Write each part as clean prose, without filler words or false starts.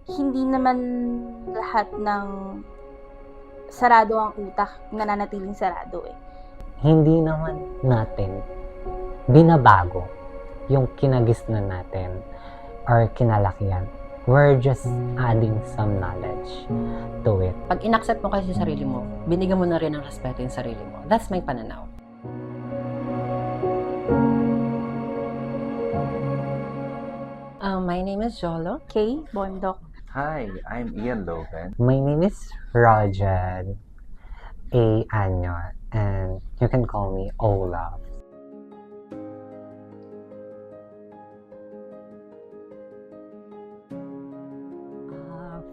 hindi naman lahat ng sarado ang utak nananatiling sarado eh. Hindi naman natin binabago yung kinagisnan natin or kinalakihan. We're just adding some knowledge to it. Pag inaccept mo kasi sa sarili mo, binigyan mo na rin ng respeto yung sarili mo. That's my pananaw. My name is Jolo. Okay, Bondok. Hi, I'm Ian Logan. My name is Rajan A. Anyor, and you can call me Olaf.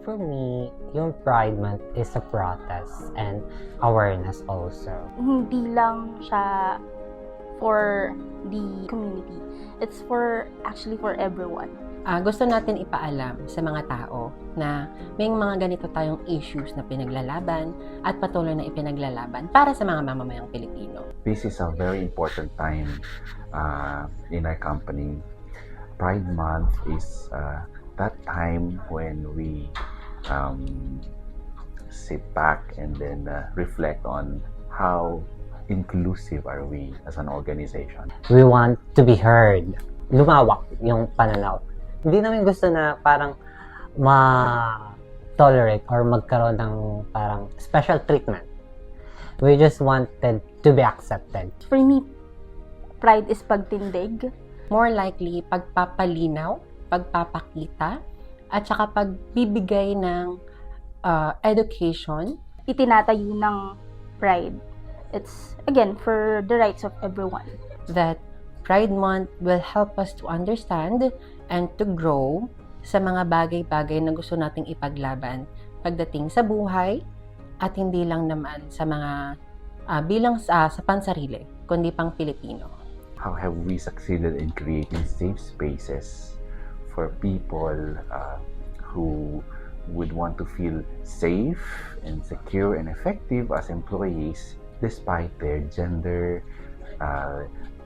For me, yung Pride Month is a protest and awareness also. Hindi lang siya for the community. It's actually for everyone. Gusto natin ipaalam sa mga tao na may mga ganito tayong issues na pinaglalaban at patuloy na ipinaglalaban para sa mga mamamayang Pilipino. This is a very important time in our company. Pride Month is that time when we sit back and then reflect on how inclusive are we as an organization. We want to be heard. Lumawak yung pananaw. Hindi namin gusto na parang ma-tolerate or magkaroon ng parang special treatment. We just wanted to be accepted. For me, pride is pagtindig. More likely, pagpapalinaw, pagpapakita, at saka pagbibigay ng education. Itinatayo ng pride. It's, again, for the rights of everyone. That Pride Month will help us to understand and to grow sa mga bagay-bagay na gusto nating ipaglaban pagdating sa buhay at hindi lang naman sa mga bilang sa pansarili, kundi pang Pilipino. How have we succeeded in creating safe spaces for people who would want to feel safe and secure and effective as employees despite their gender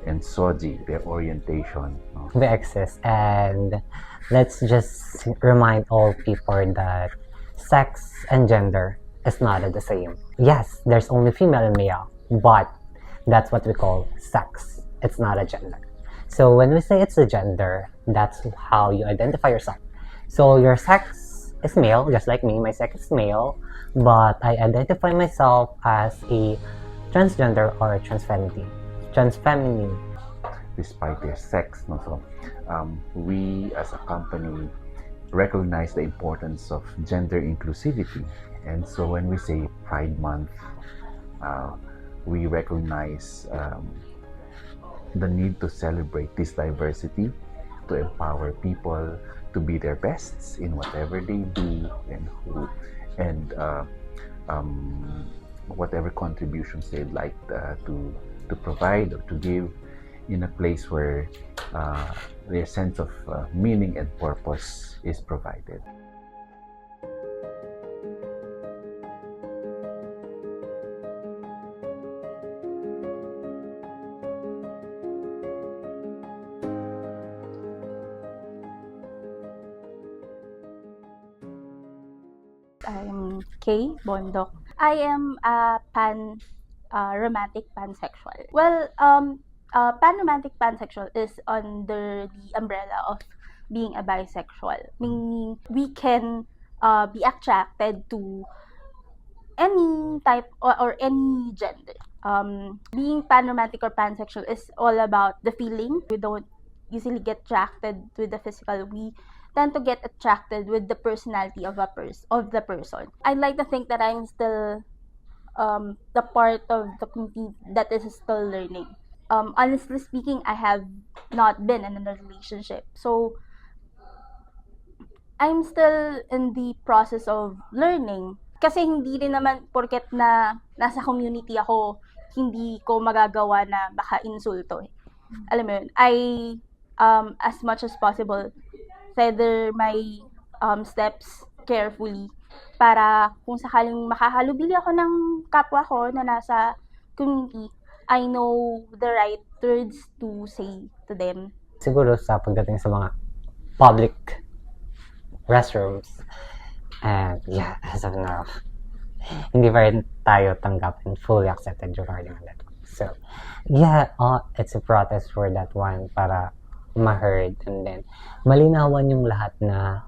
and their orientation. We exist, and let's just remind all people that sex and gender is not the same. Yes, there's only female and male, but that's what we call sex. It's not a gender. So when we say it's a gender, that's how you identify yourself. So your sex is male, just like me. My sex is male, but I identify myself as a transgender or transfeminine. Despite their sex. No? So, we as a company recognize the importance of gender inclusivity. And so when we say Pride Month, we recognize the need to celebrate this diversity, to empower people to be their best in whatever they do and whatever contributions they'd like to provide or to give in a place where their sense of meaning and purpose is provided. I'm Kay Bondok. I am a romantic pansexual. Well, pan-romantic pansexual is under the umbrella of being a bisexual, meaning we can be attracted to any type or any gender. Being pan-romantic or pansexual is all about the feeling. We don't usually get attracted with the physical. We tend to get attracted with the personality of the person. I'd like to think that I'm still the part of the community that is still learning. Honestly speaking, I have not been in a relationship. So, I'm still in the process of learning. Kasi hindi rin naman porket na nasa community ako, hindi ko magagawa na baka insulto. Alam mo yun, as much as possible, feather my steps carefully para kung sakaling makahalubili ako ng kapwa ko na nasa community, I know the right words to say to them. Siguro sa pagdating sa mga public restrooms. And yeah, as of now, hindi pa rin tayo tanggap and fully accepted regarding on that. So, yeah, it's a protest for that one para ma-heard and then malinawan yung lahat na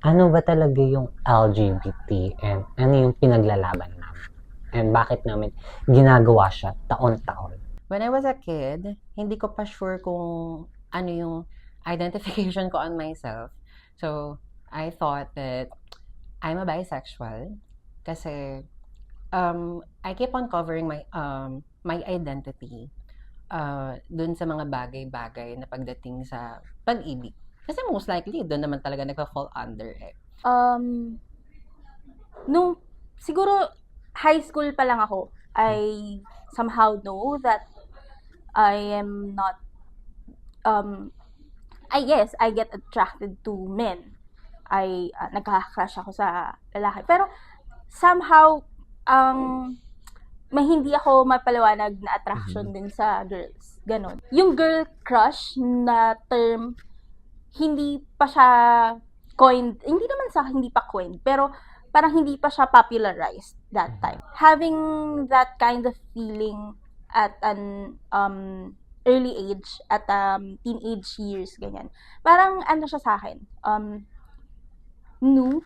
ano ba talaga yung LGBT and ano yung pinaglalaban namin and bakit namin ginagawa siya taon-taon. When I was a kid, hindi ko pa sure kung ano yung identification ko on myself. So, I thought that I'm a bisexual kasi I keep on covering my identity dun sa mga bagay-bagay na pagdating sa pag-ibig. Kasi most likely, doon naman talaga nagpa-fall under eh. Nung siguro high school pa lang ako, I somehow know that I am not I get attracted to men. Nagka-crush ako sa lalaki. Pero somehow may hindi ako mapaliwanag na attraction din sa girls. Ganon. Yung girl crush na term, hindi pa siya coined, hindi naman sa hindi pa coined, pero parang hindi pa siya popularized that time. Having that kind of feeling at an early age, at teenage years, ganyan. Parang ano siya sa akin, new,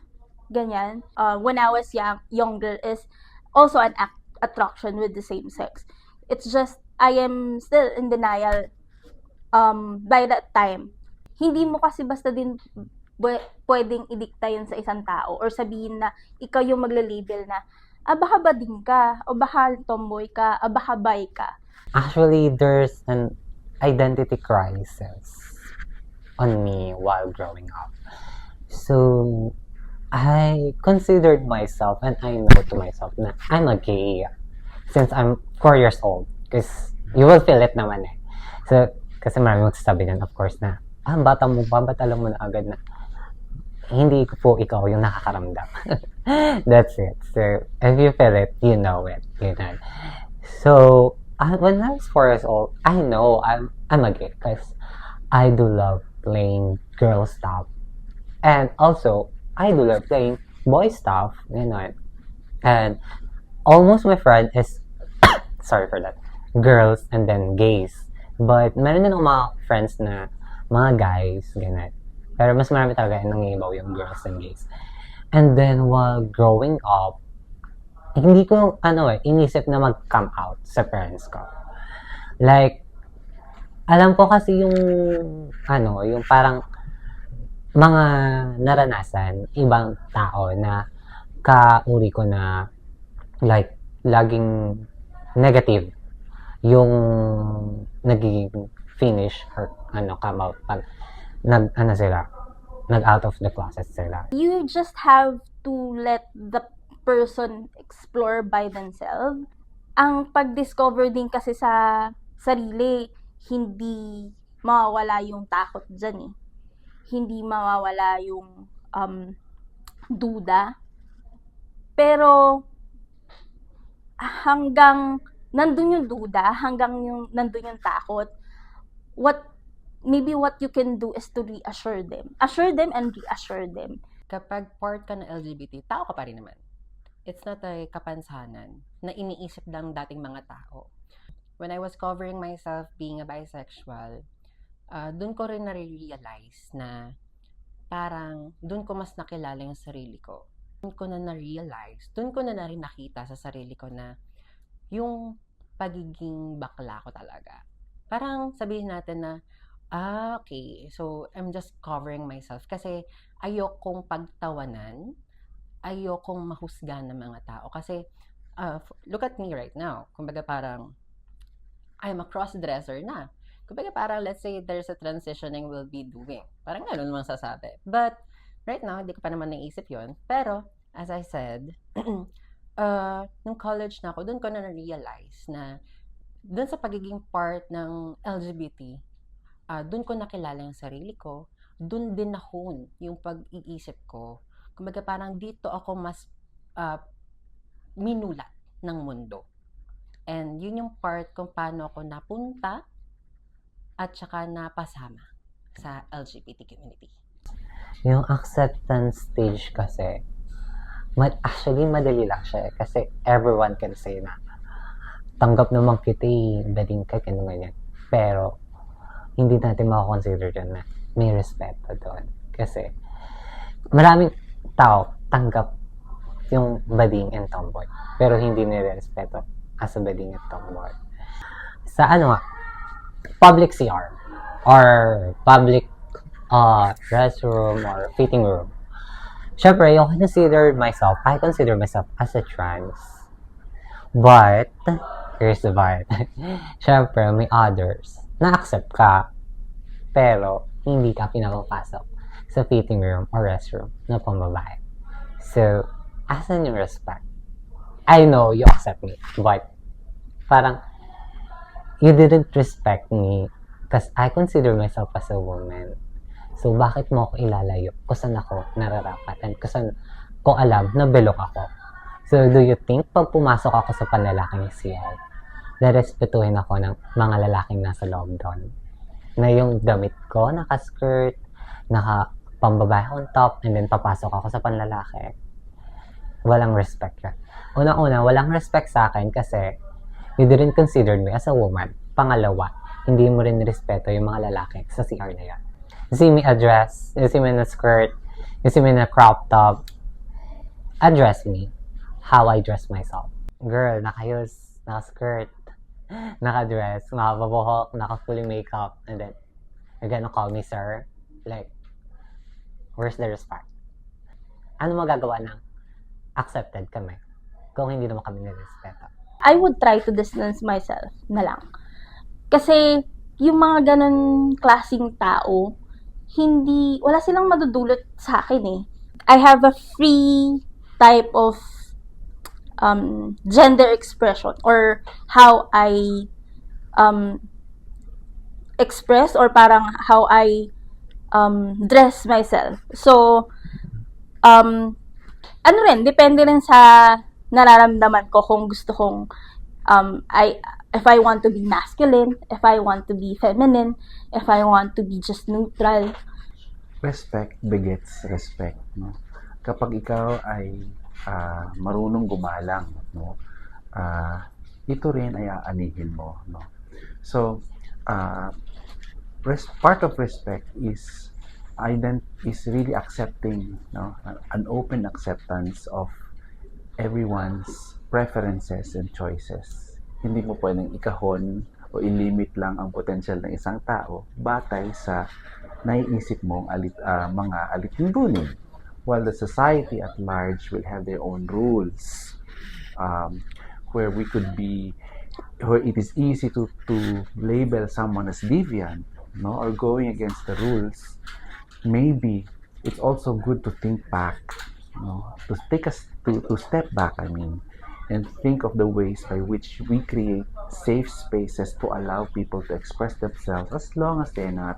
ganyan. When I was younger is also an attraction with the same sex. It's just, I am still in denial by that time. Hindi mo kasi basta din pwedeng idikta yun sa isang tao or sabihin na ikaw yung magla-label na baka bading ka, o baka tomboy ka, o baka bi ka. Actually, there's an identity crisis on me while growing up. So, I considered myself and I know to myself na I'm a gay since I'm 4 years old. Because you will feel it naman eh. So, kasi marami magsasabi nun, of course, na bata mo pa, ba't alam mo na agad na hindi po ikaw yung nakakaramdam. That's it. So, if you feel it, you know it. You know. So, when I was 4 years old, I know I'm a gay because I do love playing girl stuff. And also, I do love playing boy stuff, you know. And almost my friend is, sorry for that, girls and then gays. But meron din mga friends na mga guys, ganun. Pero mas marami talaga nangibaw yung girls and gays. And then while growing up, hindi ko, inisip na mag-come out sa parents ko. Like, alam ko kasi yung parang mga naranasan, ibang tao na kauri ko na, like, laging negative yung nagiging finish or come out pag nag-out of the closet sila. You just have to let the person explore by themselves. Ang pag-discover din kasi sa sarili, hindi mawawala yung takot dyan eh. Hindi mawawala yung duda. Pero hanggang nandun yung duda, hanggang nandun yung takot, what you can do is to reassure them. Assure them and reassure them. Kapag part ka ng LGBT, tao ka pa rin naman. It's not a kapansanan na iniisip lang dating mga tao. When I was covering myself being a bisexual, dun ko rin na-realize na parang dun ko mas nakilala yung sarili ko. Dun ko na na-realize, dun ko na rin nakita sa sarili ko na yung pagiging bakla ko talaga. Parang sabihin natin na, okay, so I'm just covering myself kasi ayokong pagtawanan, ayokong mahusgahan ng mga tao. Kasi, look at me right now. Kumbaga parang, I'm a cross-dresser na. Kumbaga parang, let's say, there's a transitioning we'll be doing. Parang gano'n naman sasabi. But, right now, hindi ko pa naman naisip yon. Pero, as I said, nung college na ako, doon ko na na-realize na doon sa pagiging part ng LGBT, doon ko nakilala yung sarili ko, doon din nahon yung pag-iisip ko. Kumbaga parang dito ako mas minulat ng mundo. And yun yung part kung paano ako napunta at saka napasama sa LGBT community. Yung acceptance stage kasi, actually, madali lang siya kasi everyone can say na tanggap naman kita daling ka, ganyan. Pero, hindi natin makakonsider dyan na may respeto doon. Kasi, maraming tao tanggap yung bading and tomboy. Pero hindi nire-respeto as a bading and tomboy. Sa public CR or public restroom or fitting room. Syempre, I consider myself as a trans. But, here's the but. Syempre, may others na accept ka. Pero, hindi ka pinapapasok sa fitting room or restroom na pambabae. So, asan yung respect? I know you accept me, but parang you didn't respect me because I consider myself as a woman. So, bakit mo ako ilalayo? Kung saan ako nararapatan? Kung saan ko alam na belok ako? So, do you think pag pumasok ako sa panlalaking CR, narespetuhin ako ng mga lalaking nasa loob doon? Na yung damit ko, naka-skirt, naka-pambabae on top, and then papasok ako sa panlalaki. Walang respect yan. Una-una, walang respect sa akin kasi you didn't consider me as a woman. Pangalawa, hindi mo rin respeto yung mga lalaki sa CR na yan. You see me a dress, you see me in a skirt, you see me in a crop top, address me how I dress myself. Girl, nakayos, naka-skirt, naka-dress, naka-babuhok, naka-fully makeup, and then you're gonna call me sir? Like, where's the respect? Ano magagawa ng accepted kami kung hindi naman kami nirespeto? I would try to distance myself na lang. Kasi, yung mga ganun klaseng tao, wala silang madudulot sa akin eh. I have a free type of gender expression or how I express or parang how I dress myself. So, depende rin sa nararamdaman ko kung gusto kong if I want to be masculine, if I want to be feminine, if I want to be just neutral. Respect begets respect, no? Kapag ikaw ay marunong gumalang, no? Ito rin ay aanihin mo, no? So, part of respect is really accepting, no? An open acceptance of everyone's preferences and choices. Hindi mo pwedeng ikahon o ilimit lang ang potential ng isang tao batay sa naiisip mong mga alituntunin, while the society at large will have their own rules, where it is easy to label someone as deviant, no, or going against the rules. Maybe it's also good to think back, no, to step back, and think of the ways by which we create safe spaces to allow people to express themselves, as long as they're not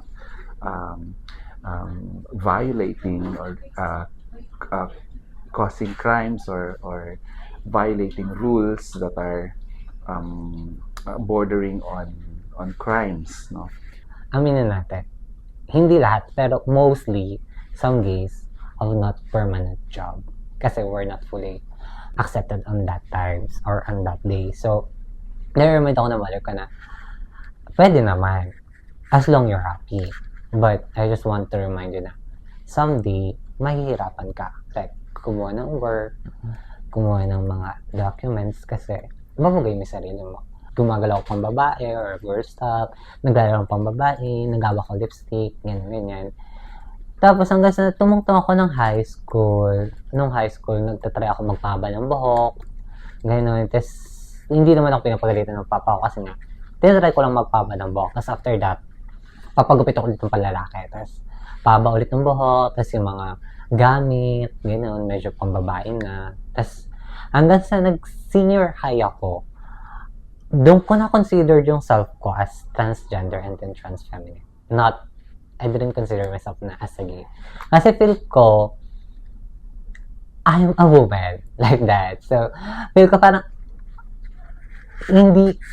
violating or causing crimes or violating rules that are bordering on crimes, no? Aminin natin, hindi lahat, pero mostly, some gays have not permanent job kasi we're not fully accepted on that times or on that day. So, nare-remind ako na mali ka na, pwede naman, as long you're happy. But, I just want to remind you na, someday, mahihirapan ka. Like, kumuha ng work, kumuha ng mga documents kasi, mamagay mo sarili mo. Gumagalaw pang babae or girl stop, naglalaro pang babae, nagawa ko lipstick, ganyan. Tapos hanggang sa tumungtong ako ng high school. Nung high school, nagtatry ako magpahaba ng buhok. Ganyan. Tapos, hindi naman ako pinapagalitan ng papa ko kasi nga, tinatry ko lang magpahaba ng buhok. Tapos after that, papagupit ako ulit ng panlalaki. Tapos, pahaba ulit ng buhok. Tapos yung mga gamit, gano'n, medyo pambabae na. Tapos, hanggang sa nag-senior high ako, doon ko na-consider yung self ko as transgender and then trans-feminine. I didn't consider myself na as a gay. Kasi feel ko, I'm a woman. Like that. So, feel ko parang,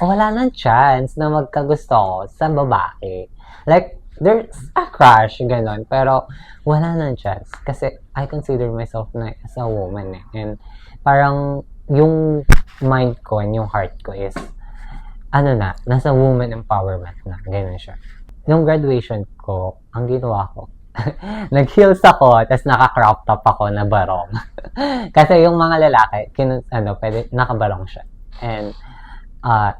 wala nang chance na magkagusto ko sa babae. Like, there's a crush, ganon. Pero, wala nang chance. Kasi, I consider myself na as a woman eh. And, parang, yung mind ko and yung heart ko is, nasa woman empowerment na. Ganon siya. Yung graduation ko, ang ginawa ko, nag-heels ako, tapos naka-crop top ako na barong. Kasi yung mga lalaki, pwede, nakabarong siya. And,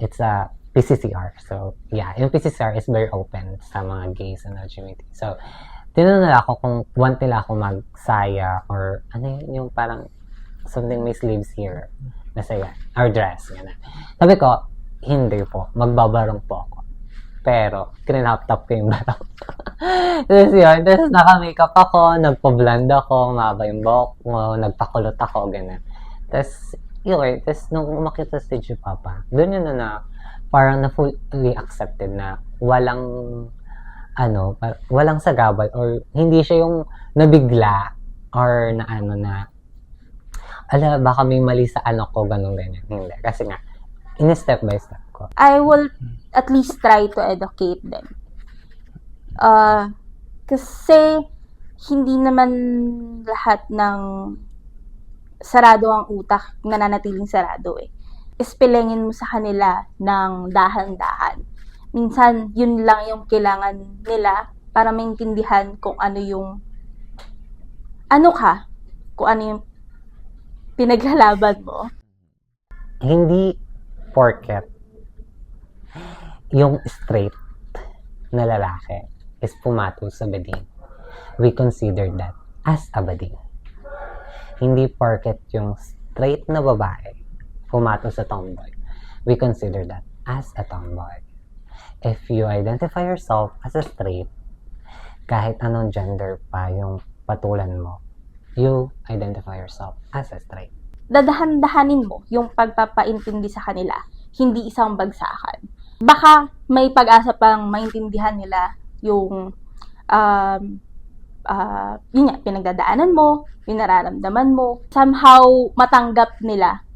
it's a PCCR. So, yeah, yung PCCR is very open sa mga gays and LGBT. So, tinanong nila ako kung want nila ako magsaya or yung parang something may sleeves here na saya, or dress, gano'n. Sabi ko, hindi po, magbabarong po ako. Pero, kinap-top ko yung barong. Tapos yun, tapos naka-makeup ako, nagpa-blend ako, mahaba yung buhok mo, nagpakulot ako, gano'n. Tapos, tapos nung umakit sa stage yung Papa, doon yun na parang na fully accepted na walang walang sagabal or hindi siya yung nabigla or baka may mali sa anak ko, ganun ganyan. Hindi. Kasi nga, in-step by step ko. I will at least try to educate them. Kasi hindi naman lahat ng sarado ang utak, nananatiling sarado eh. Ispilengin mo sa kanila ng dahan-dahan. Minsan, yun lang yung kailangan nila para maintindihan kung ano yung kung ano yung pinaglalaban mo. Hindi porket yung straight na lalaki is pumatol sa bading. We consider that as a bading. Hindi porket yung straight na babae pumatol sa tomboy. We consider that as a tomboy. If you identify yourself as a straight, kahit anong gender pa yung patulan mo, you identify yourself as a straight. Dadahan-dahanin mo yung pagpapaintindi sa kanila, hindi isang bagsakan. Baka may pag-asa pang maintindihan nila yung yun nga, pinagdadaanan mo, yung nararamdaman mo. Somehow, matanggap nila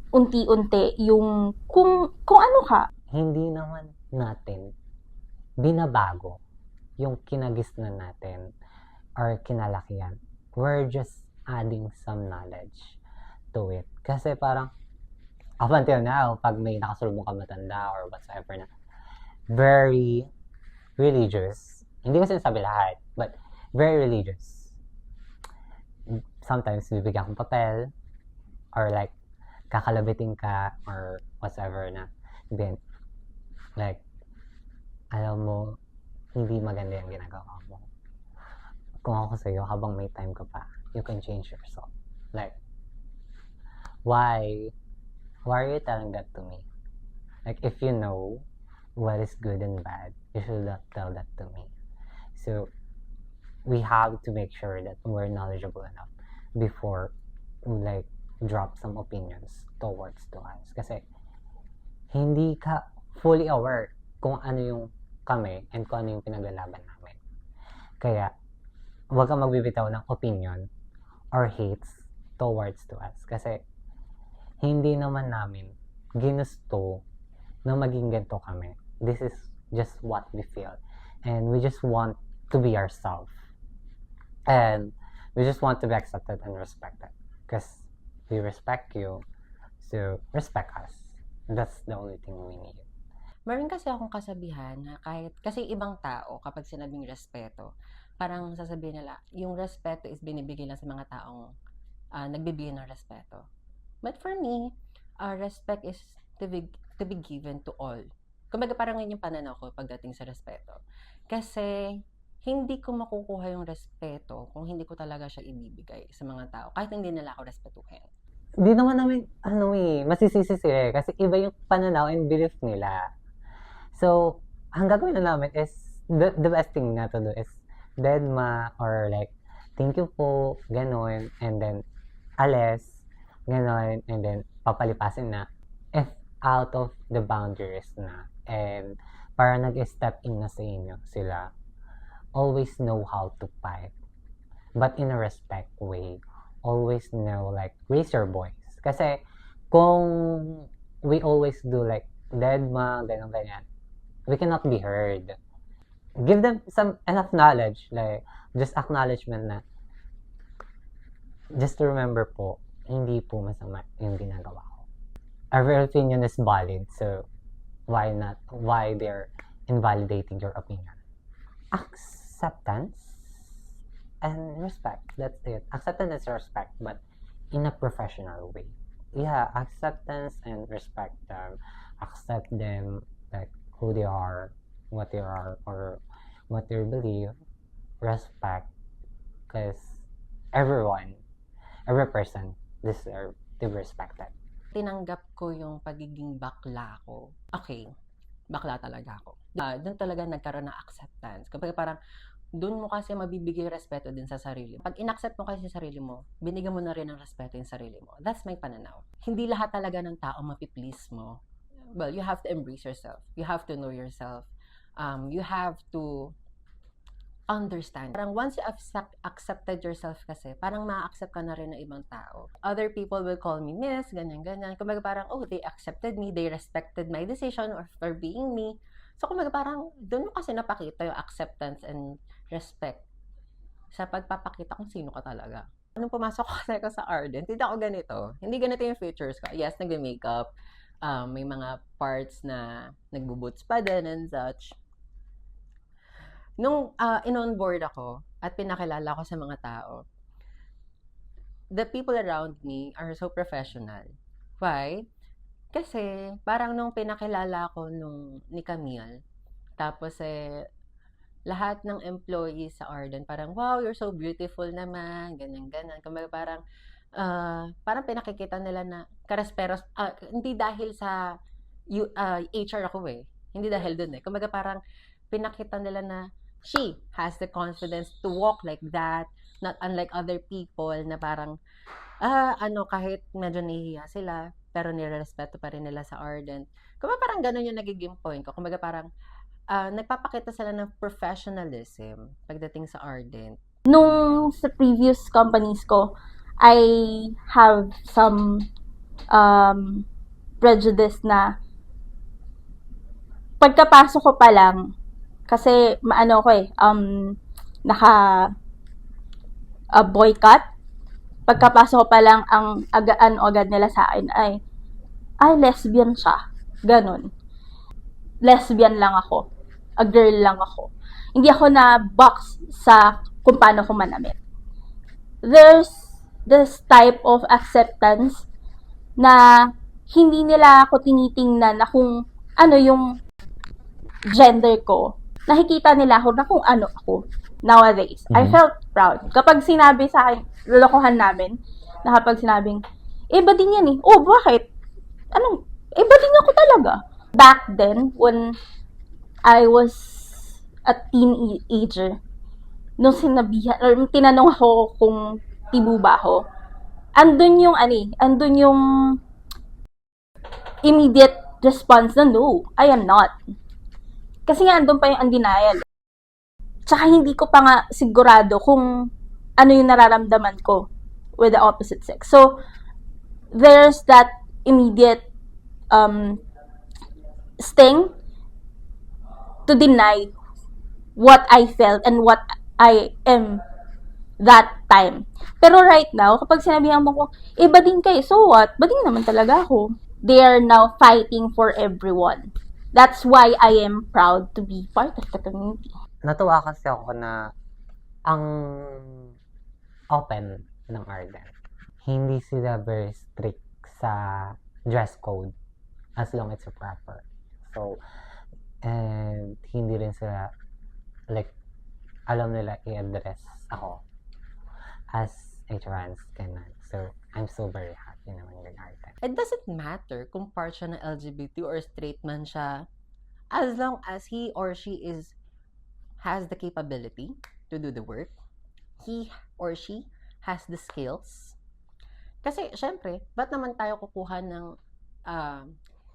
unti-unti yung kung ano ka. Hindi naman natin binabago yung kinagisnan natin or kinalakihan. We're just adding some knowledge to it. Kasi parang, up until now, pag may nakasulubong ka matanda or whatsoever na, very religious. Hindi ko sinasabi lahat, but very religious. Sometimes, bibigyan kong papel or like, kakalabitin ka or whatever na. Then, like, alam mo, hindi maganda yung ginagawa mo. Kung ako sa'yo, habang may time ka pa, you can change yourself. Like, why are you telling that to me? Like, if you know what is good and bad, you should not tell that to me. So, we have to make sure that we're knowledgeable enough before we like drop some opinions towards to us. Kasi, hindi ka fully aware kung ano yung kami and kung ano yung pinaglalaban namin. Kaya, huwag kang magbibitaw ng opinion or hates towards to us. Kasi, hindi naman namin ginusto na maging ganito kami. This is just what we feel. And we just want to be ourselves. And we just want to be accepted and respected. Because we respect you, so respect us. That's the only thing we need. Meron kasi akong kasabihan na kasi ibang tao, kapag sinabing respeto, parang sasabihin nila, yung respeto is binibigay lang sa mga taong nagbibigay ng respeto. But for me, respect is to be given to all. Kumbaga parang yun yung pananaw ko pagdating sa respeto. Kasi hindi ko makukuha yung respeto kung hindi ko talaga siya ibibigay sa mga tao, kahit hindi nila ako respetuhin. Hindi naman namin, masisisi sila kasi iba yung pananaw and belief nila. So, ang gagawin na namin is, the best thing na to do is, deadma, or like, thank you po, ganon, and then, alis, ganon, and then, papalipasin na, if out of the boundaries na, and, para nag-step in na sa inyo sila, always know how to fight, but in a respect way. Always know, like, raise your voice. Kasi, kung we always do, like, deadma, ganyan, we cannot be heard. give them some enough knowledge, like just acknowledgement na just to remember po, hindi po masama yung ginagawa ko. Every opinion is valid, so why they're invalidating your opinion? Acceptance and respect, that's it. Acceptance and respect, but in a professional way. Yeah, acceptance and respect them. Accept them like who they are, what they are, or what they believe. Respect, because every person deserve to be respected. Tinanggap ko yung pagiging bakla ko. Okay, bakla talaga ako. Doon talaga nagkaroon ng acceptance. Kapag parang, doon mo kasi mabibigay respeto din sa sarili mo. Pag inaccept mo kasi sa sarili mo, binigyan mo na rin ng respeto yung sarili mo. That's my pananaw. Hindi lahat talaga ng tao mapiplease mo. Well, you have to embrace yourself. You have to know yourself. You have to understand. Parang once you accepted yourself kasi, parang ma-accept ka na rin ng ibang tao. Other people will call me miss, ganyan-ganyan. Kumbaga parang, oh, they accepted me, they respected my decision or for being me. So kumbaga parang, doon mo kasi napakita yung acceptance and respect sa pagpapakita kung sino ka talaga. Nung pumasok ako sa Ardent, hindi ako ganito. Hindi ganito yung features ko. Yes, nag-makeup. May mga parts na nagbo-boots pa din and such. Nung in-onboard ako at pinakilala ko sa mga tao, the people around me are so professional. Why? Kasi parang nung pinakilala ko ni Camille, tapos lahat ng employees sa Ardent, parang, wow, you're so beautiful naman, ganyan-ganan. Kumbaga parang pinakikita nila na karesperos, hindi dahil sa HR ako hindi dahil dun Kumbaga parang pinakita nila na she has the confidence to walk like that, not unlike other people na parang, kahit medyo nahihiya sila, pero nirerespeto pa rin nila sa Ardent. Kumbaga parang ganun yung nagiging point ko. Kumbaga parang, nagpapakita sila ng professionalism pagdating sa Ardent. Nung sa previous companies ko, I have some prejudice na pagkapasok ko pa lang, kasi maano ko naka boycott. Pagkapasok ko pa lang, ang agad nila sa akin ay lesbian siya. Ganon. Lesbian lang ako. A girl lang ako. Hindi ako na box sa kung paano ko manamit. There's this type of acceptance na hindi nila ako tinitingnan na kung ano yung gender ko. Nakikita nila ako na kung ano ako nowadays. I felt proud. Kapag sinabi sa akin, lolokohan namin, na kapag sinabing, ba din yan Oh, bakit? Ba din ako talaga. Back then, when I was a teenager, nung tinanong ako kung tibo ba ako, andun yung immediate response na, no, I am not. Kasi nga, andun pa yung undenial. Tsaka hindi ko pa nga sigurado kung ano yung nararamdaman ko with the opposite sex. So, there's that immediate sting to deny what I felt and what I am that time. Pero right now, kapag sinabihan mo ko, ba din kayo, so what? Ba din naman talaga ako. They are now fighting for everyone. That's why I am proud to be part of the community. Natuwa kasi ako na ang open ng Ardent. Hindi sila very strict sa dress code as long as it's proper. So, and hindi rin sila like alam nila i-address ako as a trans ganun. So, I'm so very happy naman with Ardent. It doesn't matter kung part siya ng LGBT or straight man siya, as long as he or she has the capability to do the work, he or she has the skills. Kasi, syempre, ba't naman tayo kukuha ng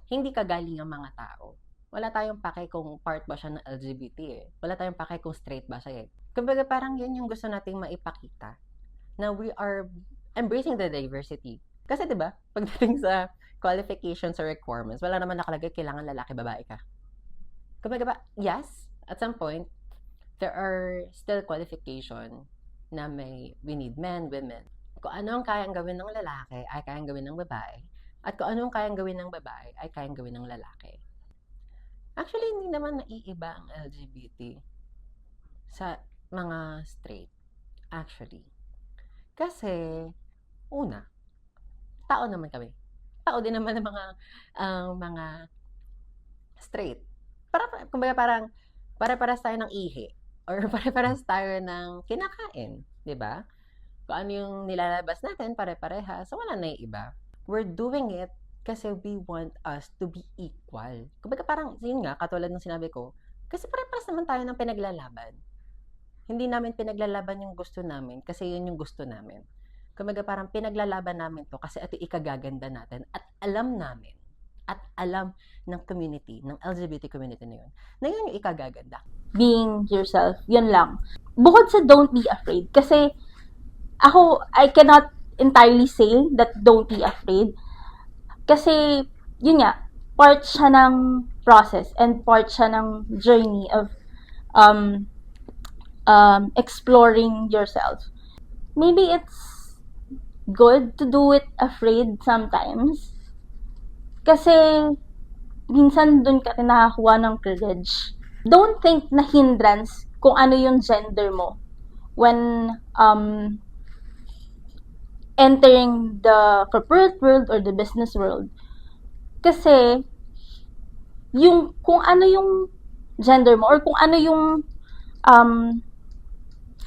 hindi kagaling ang mga tao? Wala tayong pake kung part ba siya ng LGBT Wala tayong pake kung straight ba siya Kumbaga parang yun yung gusto nating maipakita. Na we are embracing the diversity. Kasi 'di ba, pagdating sa qualifications or requirements, wala naman nakalagay kailangan lalaki, babae ka. Kumbaga ba, yes, at some point, there are still qualification na we need men, women. Kung ano ang kayang gawin ng lalaki, ay kayang gawin ng babae. At kung ano ang kayang gawin ng babae, ay kayang gawin ng lalaki. Actually, hindi naman naiiba ang LGBT sa mga straight. Actually. Kasi, una, tao naman kami. Tao din naman ang mga straight. Kumbaga parang, pare-paras tayo ng ihi. Or pare-paras tayo ng kinakain. Diba? Kung ano yung nilalabas natin, pare-pareha. So, wala na yung iba. We're doing it kasi we want us to be equal. Kumbaga parang, yun nga, katulad ng sinabi ko, kasi pare-paras naman tayo ng pinaglalaban. Hindi namin pinaglalaban yung gusto namin kasi yun yung gusto namin. Kumbaga parang pinaglalaban namin to kasi ito ikagaganda natin at alam namin at alam ng community, ng LGBT community na yun yung ikagaganda. Being yourself, yun lang. Bukod sa don't be afraid, kasi I cannot entirely say that don't be afraid. Kasi, yun nga, part siya ng process and part siya ng journey of exploring yourself. Maybe it's good to do it afraid sometimes. Kasi, minsan dun ka nakakuha ng courage. Don't think na hindrance kung ano yung gender mo when entering the corporate world or the business world. Kasi, kung ano yung gender mo or kung ano yung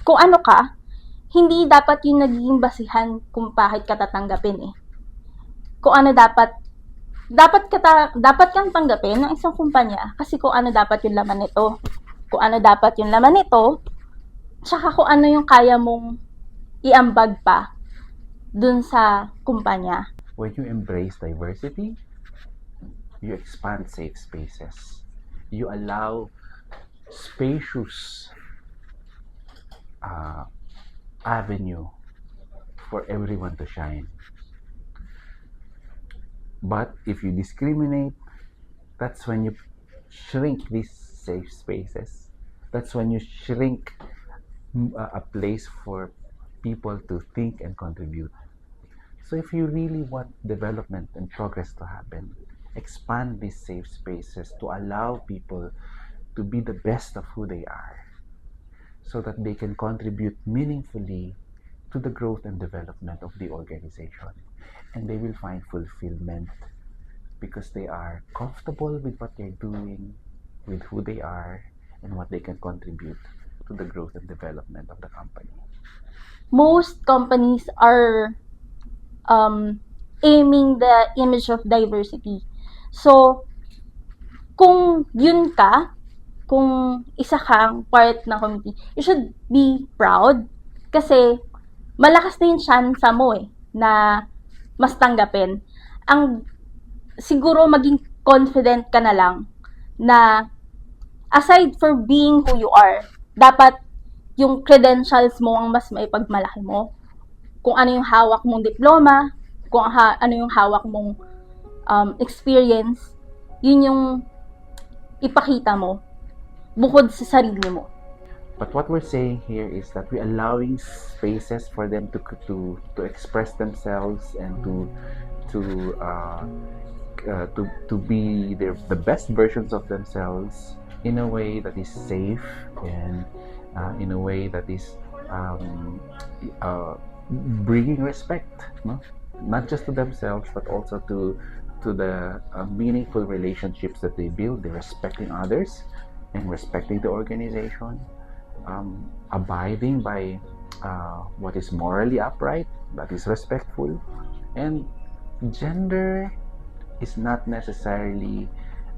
kung ano ka, hindi dapat yung nagiging basihan kung bakit ka tatanggapin eh. Kung ano dapat kang tanggapin ng isang kumpanya kasi kung ano dapat yung laman nito. Kung ano dapat yung laman nito, tsaka kung ano yung kaya mong iambag pa dun sa kumpanya. When you embrace diversity, you expand safe spaces. You allow spacious avenue for everyone to shine. But if you discriminate, that's when you shrink these safe spaces. That's when you shrink a place for people to think and contribute. So if you really want development and progress to happen, expand these safe spaces to allow people to be the best of who they are so that they can contribute meaningfully to the growth and development of the organization. And they will find fulfillment because they are comfortable with what they're doing, with who they are, and what they can contribute to the growth and development of the company. Most companies are aiming the image of diversity. So, kung yun ka, kung isa kang part ng community, you should be proud kasi malakas na yung chance mo na mas tanggapin. Siguro maging confident ka na lang na aside for being who you are, dapat yung credentials mo ang mas maipagmalaki mo. Kung ano yung hawak mong diploma, kung ano yung hawak mong experience, yun yung ipakita mo bukod sa sarili mo. But what we're saying here is that we're allowing spaces for them to express themselves and to be the best versions of themselves in a way that is safe and in a way that is bringing respect, no? Not just to themselves but also to the meaningful relationships that they build. They're respecting others and respecting the organization, abiding by what is morally upright, that is respectful. And gender is not necessarily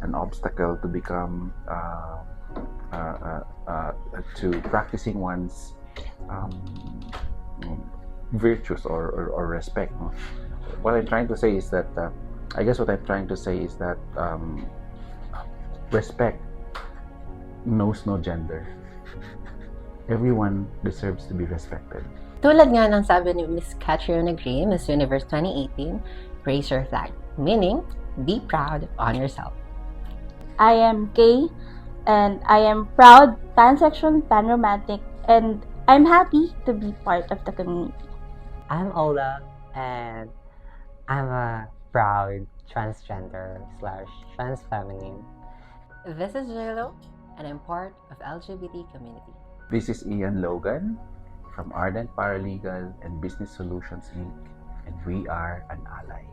an obstacle to become to practicing one's virtues or respect. What I'm trying to say is that respect knows no gender. Everyone deserves to be respected. Tulad nga ng sabi ni Miss Catriona Gray, Miss Universe 2018, raise your flag, meaning be proud on yourself. I am Kay, and I am proud pansexual, panromantic, and I'm happy to be part of the community. I'm Ola, and I'm a proud transgender slash trans feminine. This is JLo, and I'm part of LGBT community. This is Ian Logan from Ardent Paralegal and Business Solutions Inc., and we are an ally.